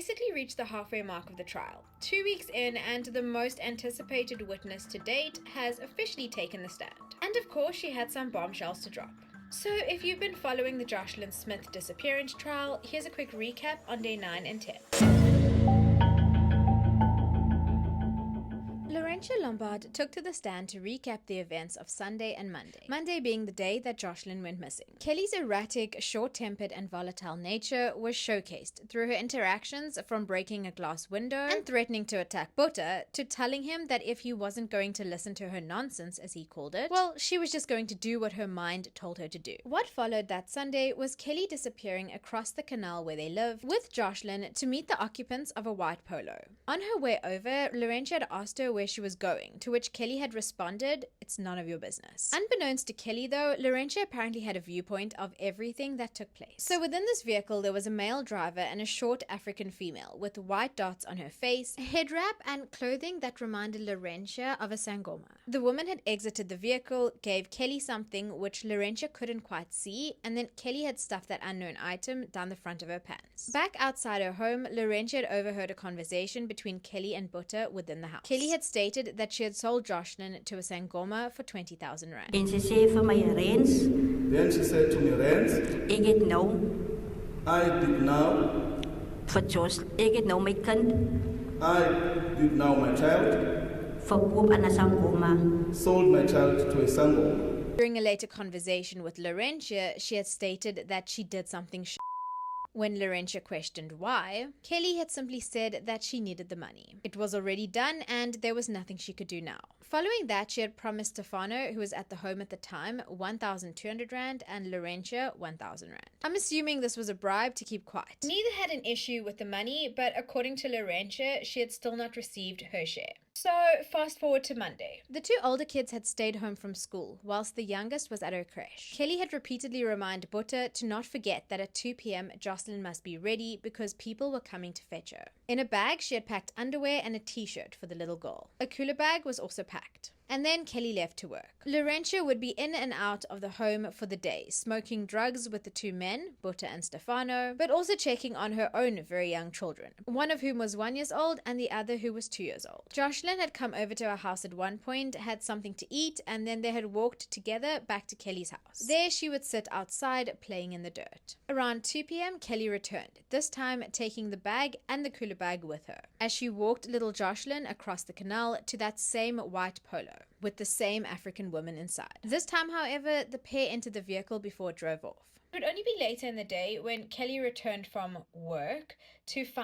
basically reached the halfway mark of the trial. 2 weeks in, and the most anticipated witness to date has officially taken the stand. And of course, she had some bombshells to drop. So if you've been following the Joshlin Smith disappearance trial, here's a quick recap on day 9 and 10. Lourentia Lombaard took to the stand to recap the events of Sunday and Monday. Monday being the day that Joshlin went missing. Kelly's erratic, short-tempered and volatile nature was showcased through her interactions, from breaking a glass window and threatening to attack Butter, to telling him that if he wasn't going to listen to her nonsense, as he called it, well, she was just going to do what her mind told her to do. What followed that Sunday was Kelly disappearing across the canal where they live with Joshlin to meet the occupants of a white polo. On her way over, Lourentia had asked her where she was going, to which Kelly had responded, "It's none of your business." Unbeknownst to Kelly though, Lourentia apparently had a viewpoint of everything that took place. So within this vehicle there was a male driver and a short African female with white dots on her face, a head wrap and clothing that reminded Lourentia of a sangoma. The woman had exited the vehicle, gave Kelly something which Lourentia couldn't quite see, and then Kelly had stuffed that unknown item down the front of her pants. Back outside her home, Lourentia had overheard a conversation between Kelly and Butter within the house. Kelly had stated that she had sold Joshlin to a sangoma for 20,000 rand. En sy sê vir my Rens, Then she said to me, Rens, ek het nou I did now, my kind I did now my child, verkoop aan 'n sangoma. sold my child to a sangoma. During a later conversation with Lourentia, she had stated that she did something When Lourentia questioned why, Kelly had simply said that she needed the money. It was already done and there was nothing she could do now. Following that, she had promised Stefano, who was at the home at the time, 1,200 rand and Lourentia 1,000 rand. I'm assuming this was a bribe to keep quiet. Neither had an issue with the money, but according to Lourentia, she had still not received her share. So fast forward to Monday. The two older kids had stayed home from school, whilst the youngest was at her creche. Kelly had repeatedly reminded Butter to not forget that at 2 p.m. Joshlin must be ready because people were coming to fetch her. In a bag, she had packed underwear and a t-shirt for the little girl. A cooler bag was also packed. And then Kelly left to work. Lourentia would be in and out of the home for the day, smoking drugs with the two men, Butter and Stefano, but also checking on her own very young children, one of whom was 1 year old and the other who was 2 years old. Joshlin had come over to her house at one point, had something to eat, and then they had walked together back to Kelly's house. There she would sit outside playing in the dirt. Around 2 p.m. Kelly returned, this time taking the bag and the cooler bag with her, as she walked little Joshlin across the canal to that same white polo with the same African woman inside. This time, however, the pair entered the vehicle before it drove off. It would only be later in the day when Kelly returned from work to find